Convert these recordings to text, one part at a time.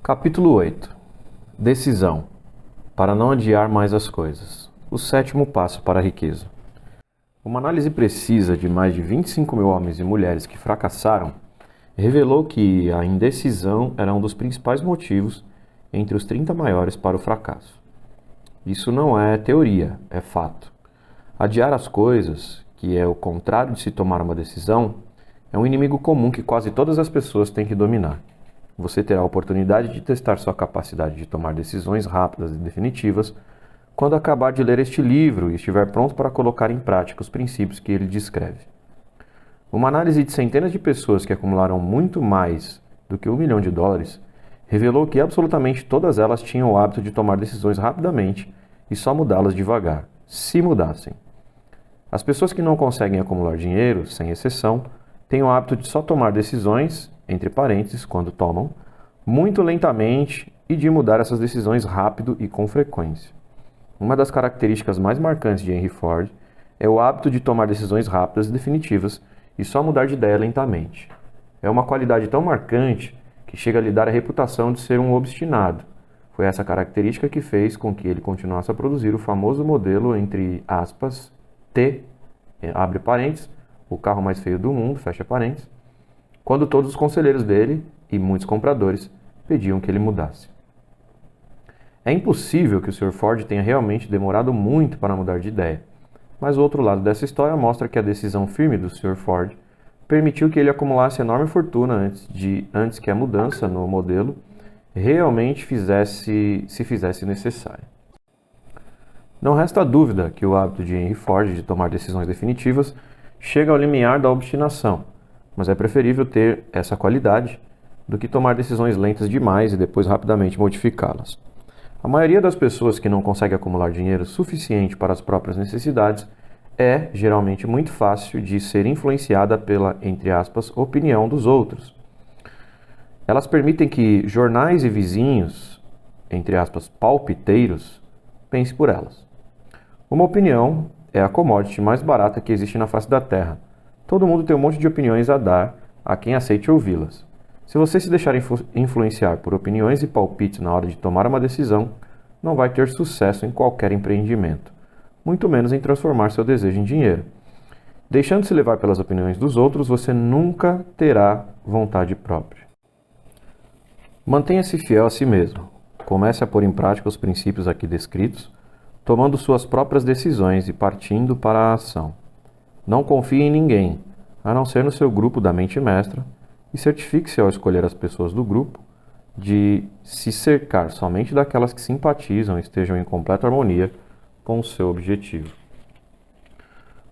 Capítulo 8. Decisão. Para não adiar mais as coisas. O sétimo passo para a riqueza. Uma análise precisa de mais de 25 mil homens e mulheres que fracassaram revelou que a indecisão era um dos principais motivos entre os 30 maiores para o fracasso. Isso não é teoria, é fato. Adiar as coisas, que é o contrário de se tomar uma decisão, é um inimigo comum que quase todas as pessoas têm que dominar. Você terá a oportunidade de testar sua capacidade de tomar decisões rápidas e definitivas quando acabar de ler este livro e estiver pronto para colocar em prática os princípios que ele descreve. Uma análise de centenas de pessoas que acumularam muito mais do que $1 milhão revelou que absolutamente todas elas tinham o hábito de tomar decisões rapidamente e só mudá-las devagar, se mudassem. As pessoas que não conseguem acumular dinheiro, sem exceção, têm o hábito de só tomar decisões, entre parênteses, quando tomam, muito lentamente e de mudar essas decisões rápido e com frequência. Uma das características mais marcantes de Henry Ford é o hábito de tomar decisões rápidas e definitivas e só mudar de ideia lentamente. É uma qualidade tão marcante que chega a lhe dar a reputação de ser um obstinado. Foi essa característica que fez com que ele continuasse a produzir o famoso modelo, entre aspas, T, abre parênteses, o carro mais feio do mundo, fecha parênteses, quando todos os conselheiros dele e muitos compradores pediam que ele mudasse. É impossível que o Sr. Ford tenha realmente demorado muito para mudar de ideia, mas o outro lado dessa história mostra que a decisão firme do Sr. Ford permitiu que ele acumulasse enorme fortuna antes que a mudança no modelo realmente se fizesse necessária. Não resta dúvida que o hábito de Henry Ford de tomar decisões definitivas chega ao limiar da obstinação, mas é preferível ter essa qualidade do que tomar decisões lentas demais e depois rapidamente modificá-las. A maioria das pessoas que não consegue acumular dinheiro suficiente para as próprias necessidades é, geralmente, muito fácil de ser influenciada pela, entre aspas, opinião dos outros. Elas permitem que jornais e vizinhos, entre aspas, palpiteiros, pensem por elas. Uma opinião é a commodity mais barata que existe na face da Terra. Todo mundo tem um monte de opiniões a dar a quem aceite ouvi-las. Se você se deixar influenciar por opiniões e palpites na hora de tomar uma decisão, não vai ter sucesso em qualquer empreendimento, muito menos em transformar seu desejo em dinheiro. Deixando-se levar pelas opiniões dos outros, você nunca terá vontade própria. Mantenha-se fiel a si mesmo. Comece a pôr em prática os princípios aqui descritos, tomando suas próprias decisões e partindo para a ação. Não confie em ninguém, a não ser no seu grupo da mente mestra, e certifique-se ao escolher as pessoas do grupo de se cercar somente daquelas que simpatizam e estejam em completa harmonia com o seu objetivo.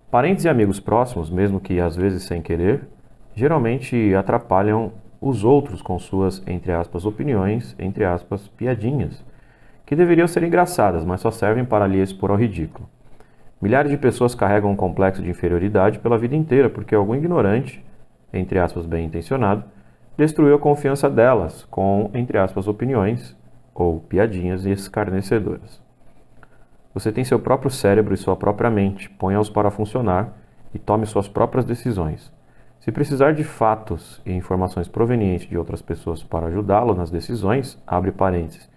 Parentes e amigos próximos, mesmo que às vezes sem querer, geralmente atrapalham os outros com suas, entre aspas, opiniões, entre aspas, piadinhas, que deveriam ser engraçadas, mas só servem para lhe expor ao ridículo. Milhares de pessoas carregam um complexo de inferioridade pela vida inteira porque algum ignorante, entre aspas, bem intencionado, destruiu a confiança delas com, entre aspas, opiniões ou piadinhas escarnecedoras. Você tem seu próprio cérebro e sua própria mente, ponha-os para funcionar e tome suas próprias decisões. Se precisar de fatos e informações provenientes de outras pessoas para ajudá-lo nas decisões, abre parênteses,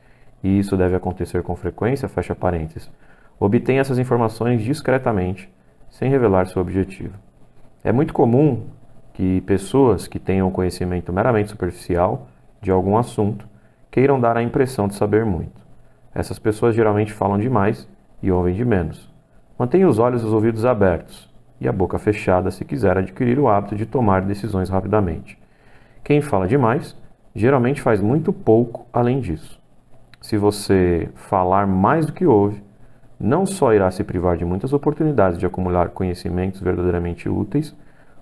e isso deve acontecer com frequência, fecha parênteses, obtenha essas informações discretamente, sem revelar seu objetivo. É muito comum que pessoas que tenham conhecimento meramente superficial de algum assunto queiram dar a impressão de saber muito. Essas pessoas geralmente falam demais e ouvem de menos. Mantenha os olhos e os ouvidos abertos e a boca fechada se quiser adquirir o hábito de tomar decisões rapidamente. Quem fala demais geralmente faz muito pouco além disso. Se você falar mais do que ouve, não só irá se privar de muitas oportunidades de acumular conhecimentos verdadeiramente úteis,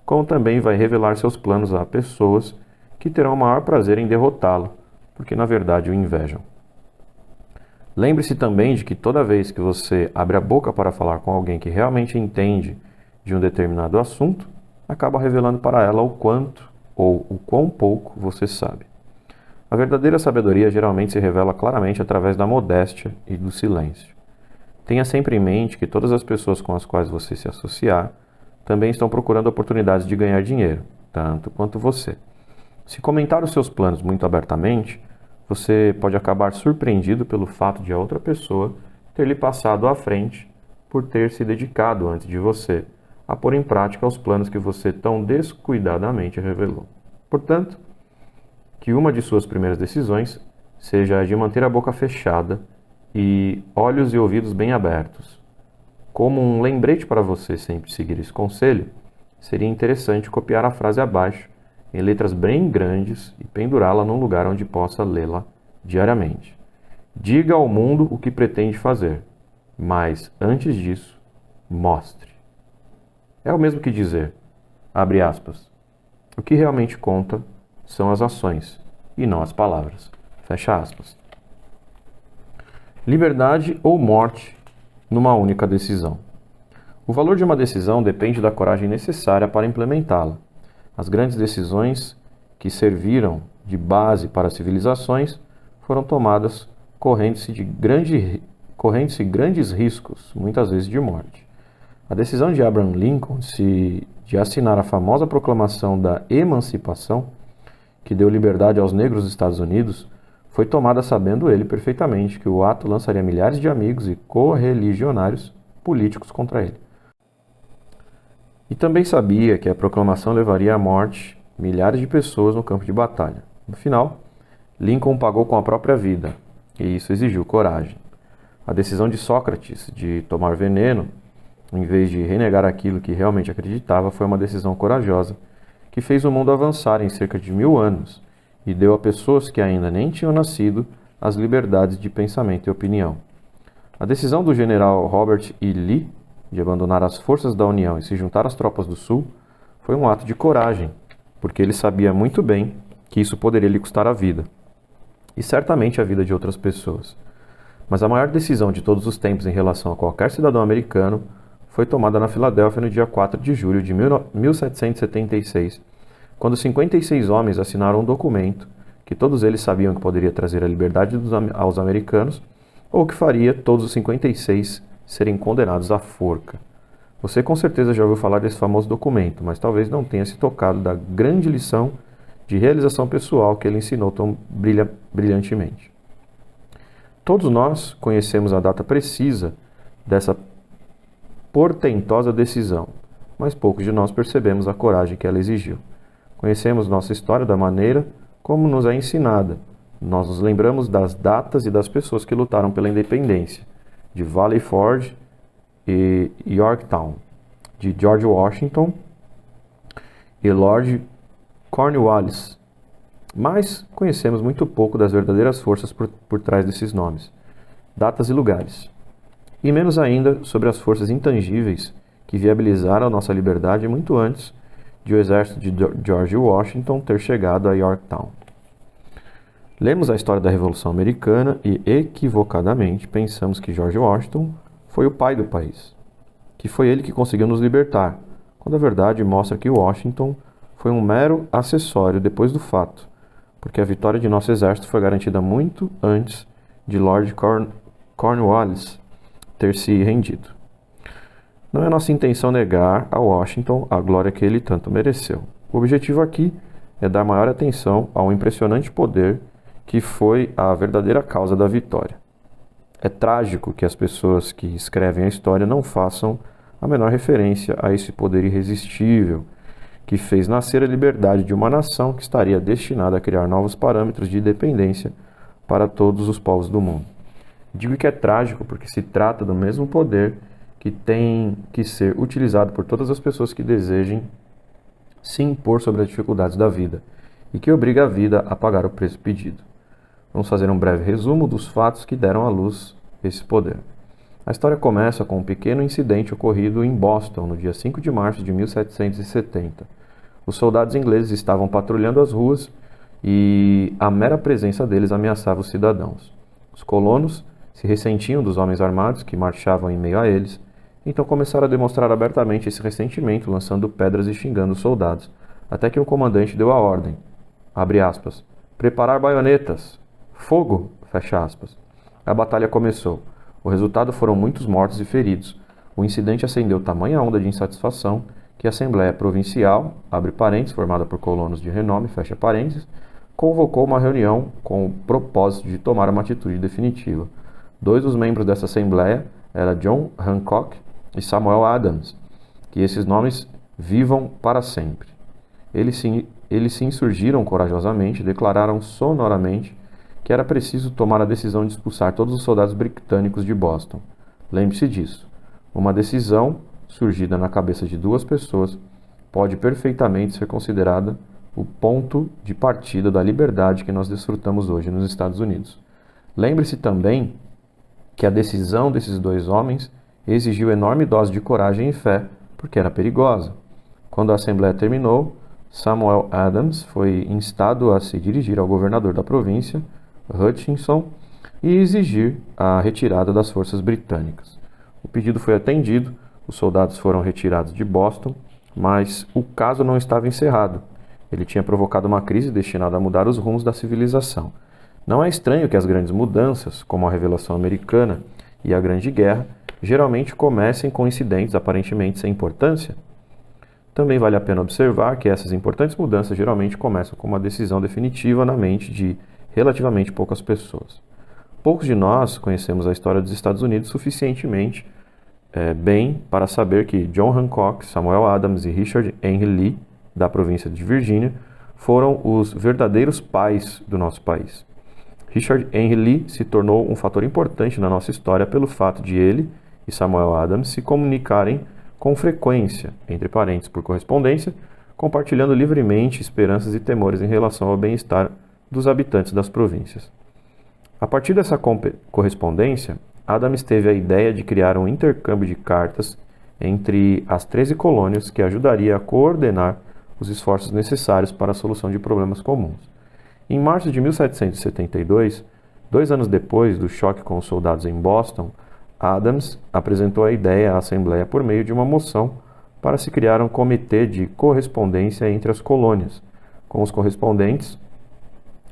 como também vai revelar seus planos a pessoas que terão o maior prazer em derrotá-lo, porque na verdade o invejam. Lembre-se também de que toda vez que você abre a boca para falar com alguém que realmente entende de um determinado assunto, acaba revelando para ela o quanto ou o quão pouco você sabe. A verdadeira sabedoria geralmente se revela claramente através da modéstia e do silêncio. Tenha sempre em mente que todas as pessoas com as quais você se associar também estão procurando oportunidades de ganhar dinheiro, tanto quanto você. Se comentar os seus planos muito abertamente, você pode acabar surpreendido pelo fato de a outra pessoa ter lhe passado à frente por ter se dedicado antes de você a pôr em prática os planos que você tão descuidadamente revelou. Portanto, que uma de suas primeiras decisões seja a de manter a boca fechada e olhos e ouvidos bem abertos. Como um lembrete para você sempre seguir esse conselho, seria interessante copiar a frase abaixo em letras bem grandes e pendurá-la num lugar onde possa lê-la diariamente. Diga ao mundo o que pretende fazer, mas antes disso, mostre. É o mesmo que dizer, abre aspas, o que realmente conta são as ações e não as palavras. Fecha aspas. Liberdade ou morte numa única decisão. O valor de uma decisão depende da coragem necessária para implementá-la. As grandes decisões que serviram de base para as civilizações foram tomadas correndo-se grandes riscos, muitas vezes de morte. A decisão de Abraham Lincoln de assinar a famosa proclamação da Emancipação, que deu liberdade aos negros dos Estados Unidos, foi tomada sabendo ele perfeitamente que o ato lançaria milhares de amigos e correligionários políticos contra ele. E também sabia que a proclamação levaria à morte milhares de pessoas no campo de batalha. No final, Lincoln pagou com a própria vida, e isso exigiu coragem. A decisão de Sócrates de tomar veneno, em vez de renegar aquilo que realmente acreditava, foi uma decisão corajosa que fez o mundo avançar em cerca de 1000 anos e deu a pessoas que ainda nem tinham nascido as liberdades de pensamento e opinião. A decisão do general Robert E. Lee de abandonar as forças da União e se juntar às tropas do Sul foi um ato de coragem, porque ele sabia muito bem que isso poderia lhe custar a vida, e certamente a vida de outras pessoas. Mas a maior decisão de todos os tempos em relação a qualquer cidadão americano foi tomada na Filadélfia no dia 4 de julho de 1776, quando 56 homens assinaram um documento que todos eles sabiam que poderia trazer a liberdade aos americanos ou que faria todos os 56 serem condenados à forca. Você com certeza já ouviu falar desse famoso documento, mas talvez não tenha se tocado da grande lição de realização pessoal que ele ensinou tão brilhantemente. Todos nós conhecemos a data precisa dessa portentosa decisão, mas poucos de nós percebemos a coragem que ela exigiu. Conhecemos nossa história da maneira como nos é ensinada. Nós nos lembramos das datas e das pessoas que lutaram pela independência, de Valley Forge e Yorktown, de George Washington e Lord Cornwallis. Mas conhecemos muito pouco das verdadeiras forças por trás desses nomes, datas e lugares. E menos ainda sobre as forças intangíveis que viabilizaram a nossa liberdade muito antes de o exército de George Washington ter chegado a Yorktown. Lemos a história da Revolução Americana e, equivocadamente, pensamos que George Washington foi o pai do país, que foi ele que conseguiu nos libertar, quando a verdade mostra que Washington foi um mero acessório depois do fato, porque a vitória de nosso exército foi garantida muito antes de Lord Cornwallis ter se rendido. Não é nossa intenção negar a Washington a glória que ele tanto mereceu. O objetivo aqui é dar maior atenção ao impressionante poder que foi a verdadeira causa da vitória. É trágico que as pessoas que escrevem a história não façam a menor referência a esse poder irresistível que fez nascer a liberdade de uma nação que estaria destinada a criar novos parâmetros de independência para todos os povos do mundo. Digo que é trágico porque se trata do mesmo poder que tem que ser utilizado por todas as pessoas que desejem se impor sobre as dificuldades da vida e que obriga a vida a pagar o preço pedido. Vamos fazer um breve resumo dos fatos que deram à luz esse poder. A história começa com um pequeno incidente ocorrido em Boston no dia 5 de março de 1770. Os soldados ingleses estavam patrulhando as ruas e a mera presença deles ameaçava os cidadãos. Os colonos se ressentiam dos homens armados que marchavam em meio a eles, então começaram a demonstrar abertamente esse ressentimento, lançando pedras e xingando os soldados, até que o comandante deu a ordem, abre aspas, preparar baionetas, fogo, fecha aspas. A batalha começou. O resultado foram muitos mortos e feridos. O incidente acendeu tamanha onda de insatisfação que a Assembleia Provincial, abre parênteses, formada por colonos de renome, fecha parênteses, convocou uma reunião com o propósito de tomar uma atitude definitiva. 2 dos membros dessa assembleia eram John Hancock e Samuel Adams, que esses nomes vivam para sempre. Eles se insurgiram corajosamente e declararam sonoramente que era preciso tomar a decisão de expulsar todos os soldados britânicos de Boston. Lembre-se disso. Uma decisão surgida na cabeça de 2 pessoas pode perfeitamente ser considerada o ponto de partida da liberdade que nós desfrutamos hoje nos Estados Unidos. Lembre-se também que a decisão desses 2 homens exigiu enorme dose de coragem e fé, porque era perigosa. Quando a Assembleia terminou, Samuel Adams foi instado a se dirigir ao governador da província, Hutchinson, e exigir a retirada das forças britânicas. O pedido foi atendido, os soldados foram retirados de Boston, mas o caso não estava encerrado. Ele tinha provocado uma crise destinada a mudar os rumos da civilização. Não é estranho que as grandes mudanças, como a Revelação Americana e a Grande Guerra, geralmente comecem com incidentes aparentemente sem importância. Também vale a pena observar que essas importantes mudanças geralmente começam com uma decisão definitiva na mente de relativamente poucas pessoas. Poucos de nós conhecemos a história dos Estados Unidos suficientemente bem para saber que John Hancock, Samuel Adams e Richard Henry Lee, da província de Virgínia, foram os verdadeiros pais do nosso país. Richard Henry Lee se tornou um fator importante na nossa história pelo fato de ele e Samuel Adams se comunicarem com frequência, entre parênteses por correspondência, compartilhando livremente esperanças e temores em relação ao bem-estar dos habitantes das províncias. A partir dessa correspondência, Adams teve a ideia de criar um intercâmbio de cartas entre as 13 colônias que ajudaria a coordenar os esforços necessários para a solução de problemas comuns. Em março de 1772, 2 anos depois do choque com os soldados em Boston, Adams apresentou a ideia à Assembleia por meio de uma moção para se criar um comitê de correspondência entre as colônias, com os correspondentes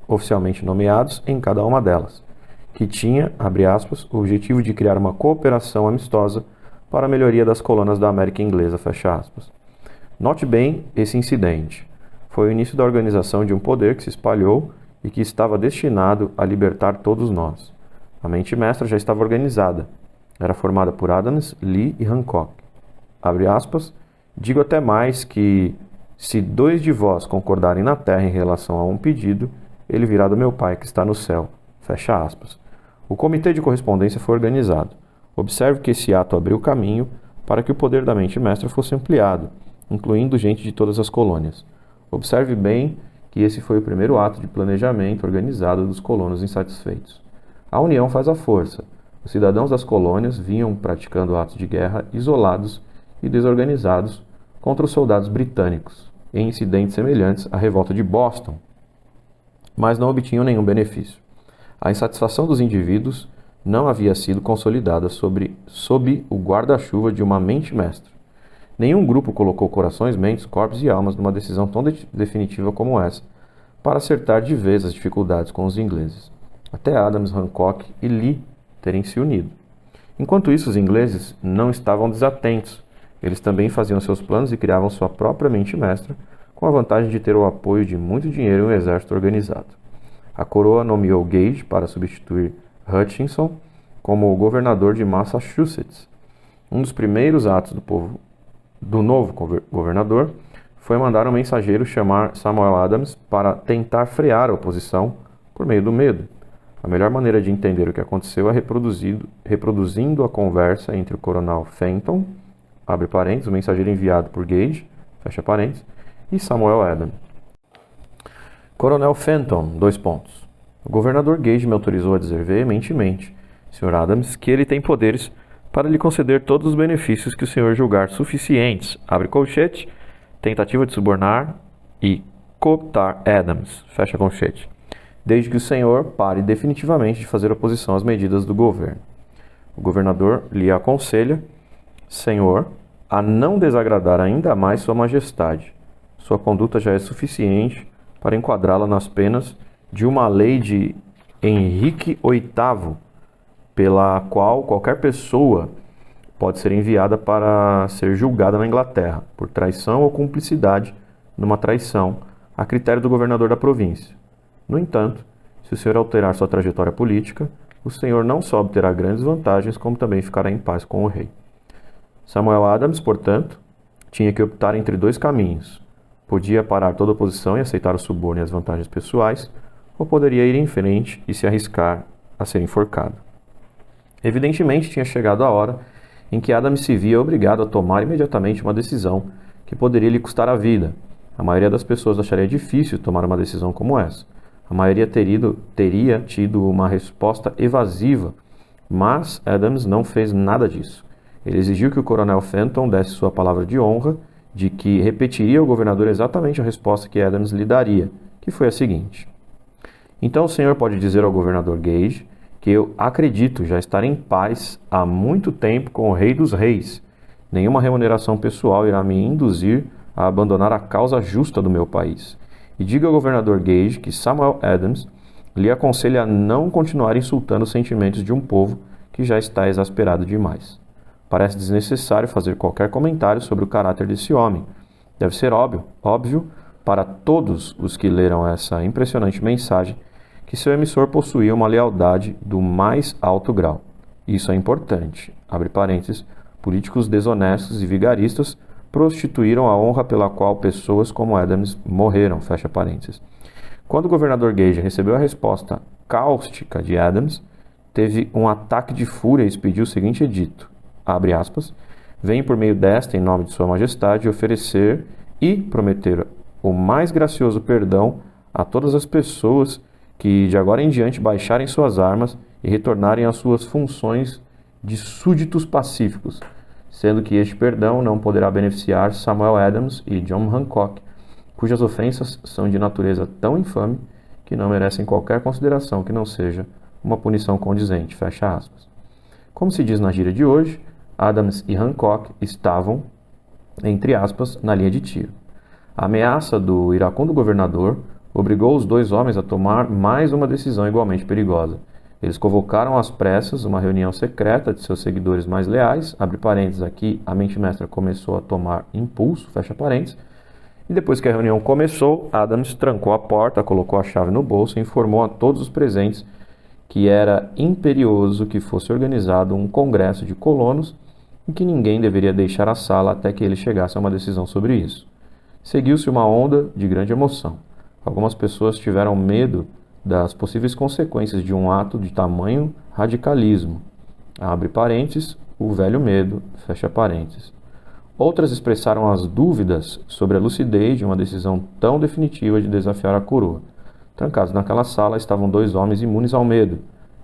oficialmente nomeados em cada uma delas, que tinha, abre aspas, o objetivo de criar uma cooperação amistosa para a melhoria das colônias da América Inglesa, fecha aspas. Note bem esse incidente. Foi o início da organização de um poder que se espalhou e que estava destinado a libertar todos nós. A mente mestra já estava organizada. Era formada por Adams, Lee e Hancock. Abre aspas, digo até mais que, se 2 de vós concordarem na terra em relação a um pedido, ele virá do meu Pai que está no céu. Fecha aspas. O comitê de correspondência foi organizado. Observe que esse ato abriu caminho para que o poder da mente mestra fosse ampliado, incluindo gente de todas as colônias. Observe bem que esse foi o primeiro ato de planejamento organizado dos colonos insatisfeitos. A união faz a força. Os cidadãos das colônias vinham praticando atos de guerra isolados e desorganizados contra os soldados britânicos, em incidentes semelhantes à revolta de Boston, mas não obtinham nenhum benefício. A insatisfação dos indivíduos não havia sido consolidada sob o guarda-chuva de uma mente mestra. Nenhum grupo colocou corações, mentes, corpos e almas numa decisão tão definitiva como essa, para acertar de vez as dificuldades com os ingleses, até Adams, Hancock e Lee terem se unido. Enquanto isso, os ingleses não estavam desatentos. Eles também faziam seus planos e criavam sua própria mente mestra, com a vantagem de ter o apoio de muito dinheiro e um exército organizado. A coroa nomeou Gage para substituir Hutchinson como governador de Massachusetts. Um dos primeiros atos do novo governador foi mandar um mensageiro chamar Samuel Adams para tentar frear a oposição por meio do medo. A melhor maneira de entender o que aconteceu é reproduzindo a conversa entre o coronel Fenton, abre parênteses, o mensageiro enviado por Gage, fecha parênteses, e Samuel Adams. Coronel Fenton, : O governador Gage me autorizou a dizer veementemente, Sr. Adams, que ele tem poderes para lhe conceder todos os benefícios que o senhor julgar suficientes, abre colchete, tentativa de subornar e cooptar Adams, fecha colchete, desde que o senhor pare definitivamente de fazer oposição às medidas do governo. O governador lhe aconselha, senhor, a não desagradar ainda mais sua majestade. Sua conduta já é suficiente para enquadrá-la nas penas de uma lei de Henrique VIII, pela qual qualquer pessoa pode ser enviada para ser julgada na Inglaterra por traição ou cumplicidade numa traição, a critério do governador da província. No entanto, se o senhor alterar sua trajetória política, o senhor não só obterá grandes vantagens, como também ficará em paz com o rei. Samuel Adams, portanto, tinha que optar entre dois caminhos. Podia parar toda oposição e aceitar o suborno e as vantagens pessoais, ou poderia ir em frente e se arriscar a ser enforcado. Evidentemente, tinha chegado a hora em que Adams se via obrigado a tomar imediatamente uma decisão que poderia lhe custar a vida. A maioria das pessoas acharia difícil tomar uma decisão como essa. A maioria teria tido uma resposta evasiva, mas Adams não fez nada disso. Ele exigiu que o coronel Fenton desse sua palavra de honra de que repetiria ao governador exatamente a resposta que Adams lhe daria, que foi a seguinte: então o senhor pode dizer ao governador Gage que eu acredito já estar em paz há muito tempo com o rei dos reis. Nenhuma remuneração pessoal irá me induzir a abandonar a causa justa do meu país. E diga ao governador Gage que Samuel Adams lhe aconselha a não continuar insultando os sentimentos de um povo que já está exasperado demais. Parece desnecessário fazer qualquer comentário sobre o caráter desse homem. Deve ser óbvio para todos os que leram essa impressionante mensagem que seu emissor possuía uma lealdade do mais alto grau. Isso é importante. Abre parênteses, políticos desonestos e vigaristas prostituíram a honra pela qual pessoas como Adams morreram, fecha parênteses. Quando o governador Gage recebeu a resposta cáustica de Adams, teve um ataque de fúria e expediu o seguinte edito, abre aspas, vem por meio desta, em nome de sua majestade, oferecer e prometer o mais gracioso perdão a todas as pessoas que de agora em diante baixarem suas armas e retornarem às suas funções de súditos pacíficos, sendo que este perdão não poderá beneficiar Samuel Adams e John Hancock, cujas ofensas são de natureza tão infame que não merecem qualquer consideração que não seja uma punição condizente, fecha aspas. Como se diz na gíria de hoje, Adams e Hancock estavam, entre aspas, na linha de tiro. A ameaça do iracundo governador obrigou os dois homens a tomar mais uma decisão igualmente perigosa. Eles convocaram às pressas uma reunião secreta de seus seguidores mais leais, abre parênteses aqui, a mente mestra começou a tomar impulso, fecha parênteses, e depois que a reunião começou, Adams trancou a porta, colocou a chave no bolso e informou a todos os presentes que era imperioso que fosse organizado um congresso de colonos e que ninguém deveria deixar a sala até que ele chegasse a uma decisão sobre isso. Seguiu-se uma onda de grande emoção. Algumas pessoas tiveram medo das possíveis consequências de um ato de tamanho radicalismo. Abre parênteses, o velho medo, fecha parênteses. Outras expressaram as dúvidas sobre a lucidez de uma decisão tão definitiva de desafiar a coroa. Trancados naquela sala estavam dois homens imunes ao medo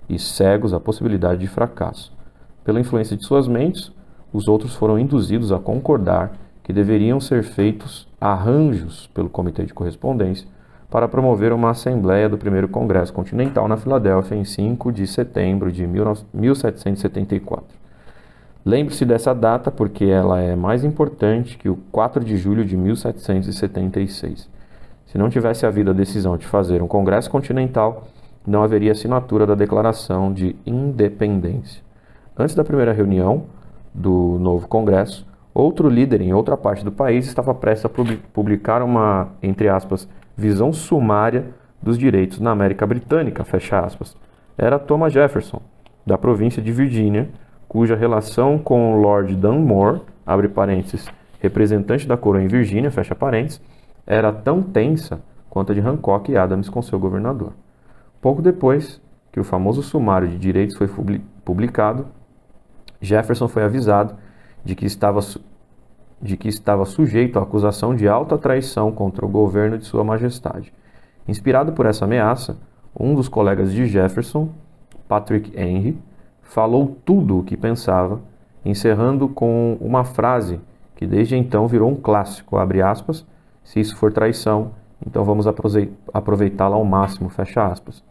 e cegos à possibilidade de fracasso. Pela influência de suas mentes, os outros foram induzidos a concordar que deveriam ser feitos arranjos pelo Comitê de Correspondência para promover uma assembleia do primeiro Congresso Continental na Filadélfia em 5 de setembro de 1774. Lembre-se dessa data porque ela é mais importante que o 4 de julho de 1776. Se não tivesse havido a decisão de fazer um Congresso Continental, não haveria assinatura da Declaração de Independência. Antes da primeira reunião do novo Congresso, outro líder em outra parte do país estava prestes a publicar uma, entre aspas, visão sumária dos direitos na América Britânica, fecha aspas. Era Thomas Jefferson, da província de Virgínia, cuja relação com Lord Dunmore, abre parênteses, representante da coroa em Virgínia, fecha parênteses, era tão tensa quanto a de Hancock e Adams com seu governador. Pouco depois que o famoso sumário de direitos foi publicado, Jefferson foi avisado de que estava sujeito à acusação de alta traição contra o governo de Sua Majestade. Inspirado por essa ameaça, um dos colegas de Jefferson, Patrick Henry, falou tudo o que pensava, encerrando com uma frase que desde então virou um clássico, abre aspas, se isso for traição, então vamos aproveitá-la ao máximo, fecha aspas.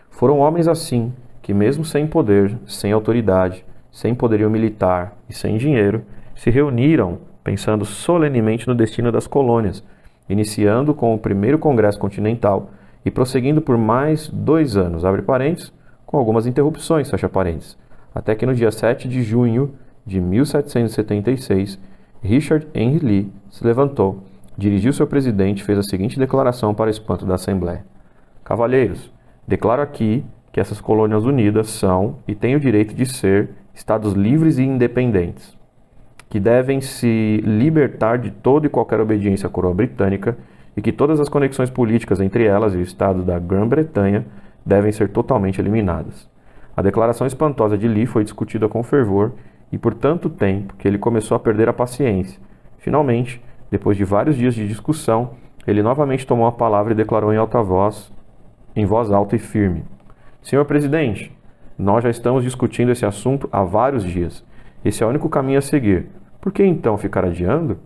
Foram homens assim, que mesmo sem poder, sem autoridade, sem poderio militar e sem dinheiro, se reuniram pensando solenemente no destino das colônias, iniciando com o primeiro Congresso Continental e prosseguindo por mais 2 anos, abre parênteses, com algumas interrupções, fecha parênteses, até que no dia 7 de junho de 1776, Richard Henry Lee se levantou, dirigiu seu presidente e fez a seguinte declaração para espanto da Assembleia. Cavalheiros, declaro aqui que essas colônias unidas são e têm o direito de ser estados livres e independentes, que devem se libertar de toda e qualquer obediência à coroa britânica e que todas as conexões políticas entre elas e o Estado da Grã-Bretanha devem ser totalmente eliminadas. A declaração espantosa de Lee foi discutida com fervor e por tanto tempo que ele começou a perder a paciência. Finalmente, depois de vários dias de discussão, ele novamente tomou a palavra e declarou em voz alta e firme: Senhor Presidente, nós já estamos discutindo esse assunto há vários dias. Esse é o único caminho a seguir. Por que então ficar adiando?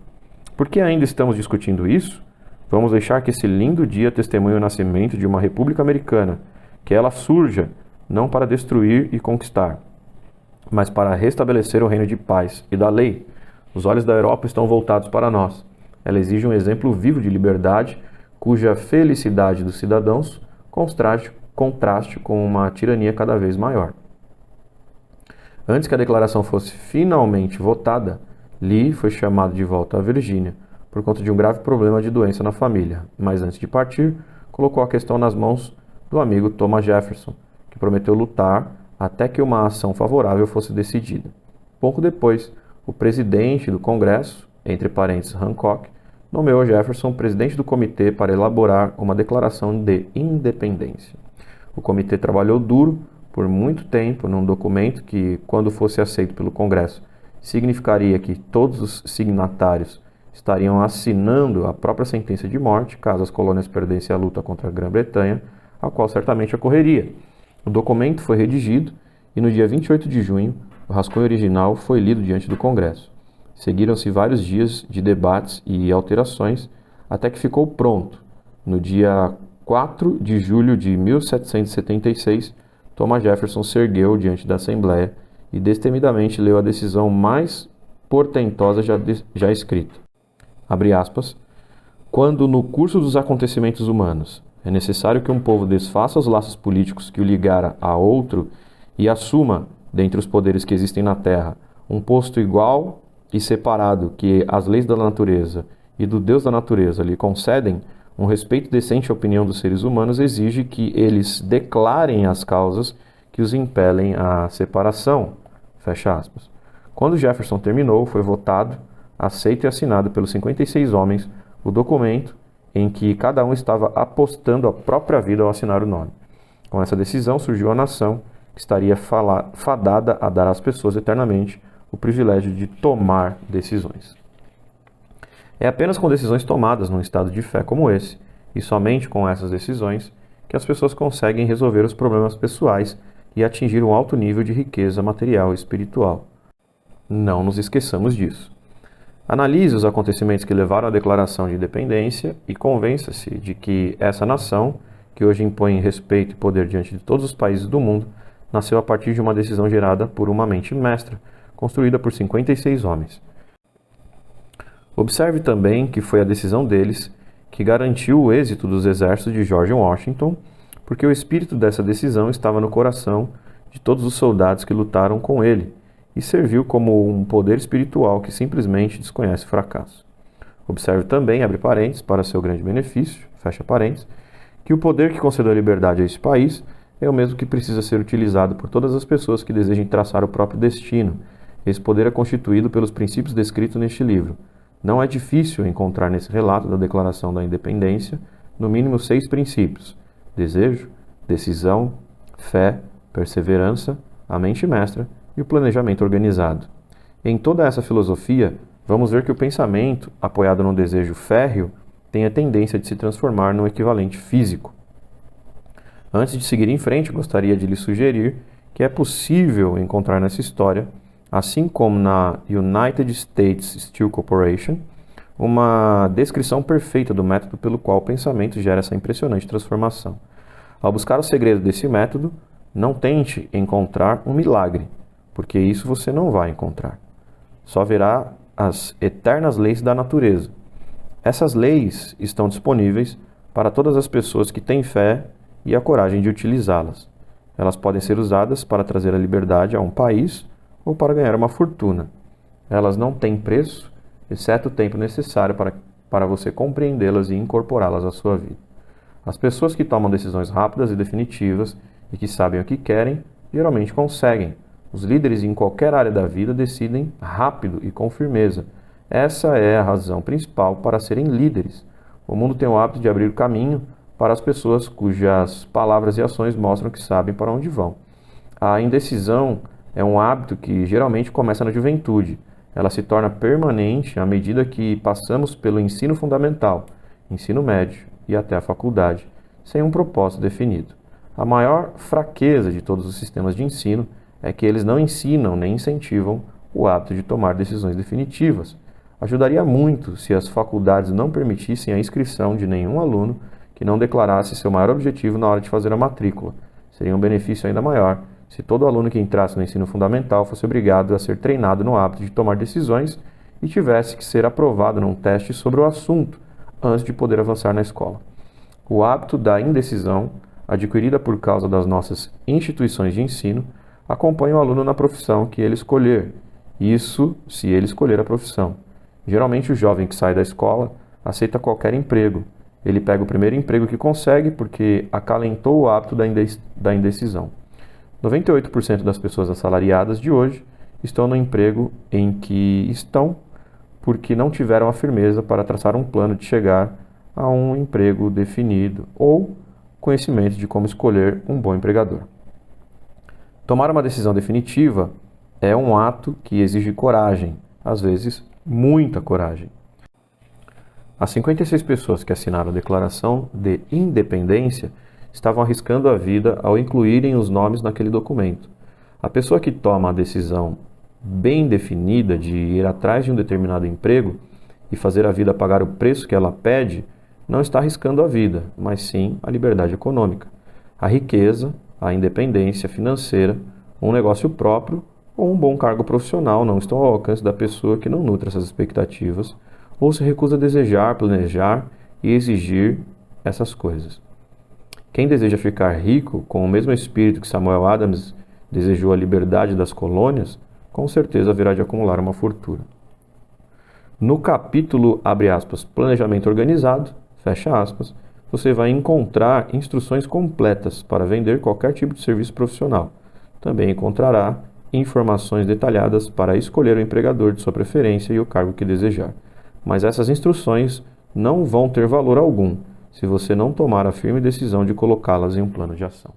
Por que ainda estamos discutindo isso? Vamos deixar que esse lindo dia testemunhe o nascimento de uma república americana, que ela surja não para destruir e conquistar, mas para restabelecer o reino de paz e da lei. Os olhos da Europa estão voltados para nós. Ela exige um exemplo vivo de liberdade, cuja felicidade dos cidadãos contraste com uma tirania cada vez maior. Antes que a declaração fosse finalmente votada, Lee foi chamado de volta à Virgínia por conta de um grave problema de doença na família, mas antes de partir, colocou a questão nas mãos do amigo Thomas Jefferson, que prometeu lutar até que uma ação favorável fosse decidida. Pouco depois, o presidente do Congresso, entre parênteses Hancock, nomeou Jefferson presidente do comitê para elaborar uma declaração de independência. O comitê trabalhou duro por muito tempo num documento que, quando fosse aceito pelo Congresso, significaria que todos os signatários estariam assinando a própria sentença de morte caso as colônias perdessem a luta contra a Grã-Bretanha, a qual certamente ocorreria. O documento foi redigido e no dia 28 de junho, o rascunho original foi lido diante do Congresso. Seguiram-se vários dias de debates e alterações até que ficou pronto. No dia 4 de julho de 1776, Thomas Jefferson se ergueu diante da Assembleia e destemidamente leu a decisão mais portentosa já escrita. Abre aspas. Quando no curso dos acontecimentos humanos é necessário que um povo desfaça os laços políticos que o ligara a outro e assuma, dentre os poderes que existem na terra, um posto igual e separado que as leis da natureza e do Deus da natureza lhe concedem, um respeito decente à opinião dos seres humanos exige que eles declarem as causas que os impelem à separação. Fecha aspas. Quando Jefferson terminou, foi votado, aceito e assinado pelos 56 homens o documento em que cada um estava apostando a própria vida ao assinar o nome. Com essa decisão surgiu a nação que estaria fadada a dar às pessoas eternamente o privilégio de tomar decisões. É apenas com decisões tomadas num estado de fé como esse, e somente com essas decisões, que as pessoas conseguem resolver os problemas pessoais e atingir um alto nível de riqueza material e espiritual. Não nos esqueçamos disso. Analise os acontecimentos que levaram à declaração de independência e convença-se de que essa nação, que hoje impõe respeito e poder diante de todos os países do mundo, nasceu a partir de uma decisão gerada por uma mente mestra, construída por 56 homens. Observe também que foi a decisão deles que garantiu o êxito dos exércitos de George Washington, porque o espírito dessa decisão estava no coração de todos os soldados que lutaram com ele, e serviu como um poder espiritual que simplesmente desconhece o fracasso. Observe também, abre parênteses, para seu grande benefício, fecha parênteses, que o poder que concedeu a liberdade a esse país é o mesmo que precisa ser utilizado por todas as pessoas que desejem traçar o próprio destino. Esse poder é constituído pelos princípios descritos neste livro. Não é difícil encontrar nesse relato da Declaração da Independência, no mínimo 6 princípios: desejo, decisão, fé, perseverança, a mente mestra e o planejamento organizado. Em toda essa filosofia, vamos ver que o pensamento, apoiado num desejo férreo, tem a tendência de se transformar num equivalente físico. Antes de seguir em frente, gostaria de lhe sugerir que é possível encontrar nessa história, assim como na United States Steel Corporation, uma descrição perfeita do método pelo qual o pensamento gera essa impressionante transformação. Ao buscar o segredo desse método, não tente encontrar um milagre, porque isso você não vai encontrar. Só verá as eternas leis da natureza. Essas leis estão disponíveis para todas as pessoas que têm fé e a coragem de utilizá-las. Elas podem ser usadas para trazer a liberdade a um país ou para ganhar uma fortuna. Elas não têm preço, exceto o tempo necessário para você compreendê-las e incorporá-las à sua vida. As pessoas que tomam decisões rápidas e definitivas e que sabem o que querem, geralmente conseguem. Os líderes em qualquer área da vida decidem rápido e com firmeza. Essa é a razão principal para serem líderes. O mundo tem o hábito de abrir o caminho para as pessoas cujas palavras e ações mostram que sabem para onde vão. A indecisão é um hábito que geralmente começa na juventude. Ela se torna permanente à medida que passamos pelo ensino fundamental, ensino médio e até a faculdade, sem um propósito definido. A maior fraqueza de todos os sistemas de ensino é que eles não ensinam nem incentivam o hábito de tomar decisões definitivas. Ajudaria muito se as faculdades não permitissem a inscrição de nenhum aluno que não declarasse seu maior objetivo na hora de fazer a matrícula. Seria um benefício ainda maior se todo aluno que entrasse no ensino fundamental fosse obrigado a ser treinado no hábito de tomar decisões e tivesse que ser aprovado num teste sobre o assunto antes de poder avançar na escola. O hábito da indecisão, adquirida por causa das nossas instituições de ensino, acompanha o aluno na profissão que ele escolher. Isso se ele escolher a profissão. Geralmente o jovem que sai da escola aceita qualquer emprego. Ele pega o primeiro emprego que consegue porque acalentou o hábito da indecisão. 98% das pessoas assalariadas de hoje estão no emprego em que estão porque não tiveram a firmeza para traçar um plano de chegar a um emprego definido ou conhecimento de como escolher um bom empregador. Tomar uma decisão definitiva é um ato que exige coragem, às vezes muita coragem. As 56 pessoas que assinaram a Declaração de Independência estavam arriscando a vida ao incluírem os nomes naquele documento. A pessoa que toma a decisão bem definida de ir atrás de um determinado emprego e fazer a vida pagar o preço que ela pede, não está arriscando a vida, mas sim a liberdade econômica. A riqueza, a independência financeira, um negócio próprio ou um bom cargo profissional não estão ao alcance da pessoa que não nutre essas expectativas ou se recusa a desejar, planejar e exigir essas coisas. Quem deseja ficar rico com o mesmo espírito que Samuel Adams desejou a liberdade das colônias, com certeza haverá de acumular uma fortuna. No capítulo, abre aspas, planejamento organizado, fecha aspas, você vai encontrar instruções completas para vender qualquer tipo de serviço profissional. Também encontrará informações detalhadas para escolher o empregador de sua preferência e o cargo que desejar. Mas essas instruções não vão ter valor algum se você não tomar a firme decisão de colocá-las em um plano de ação.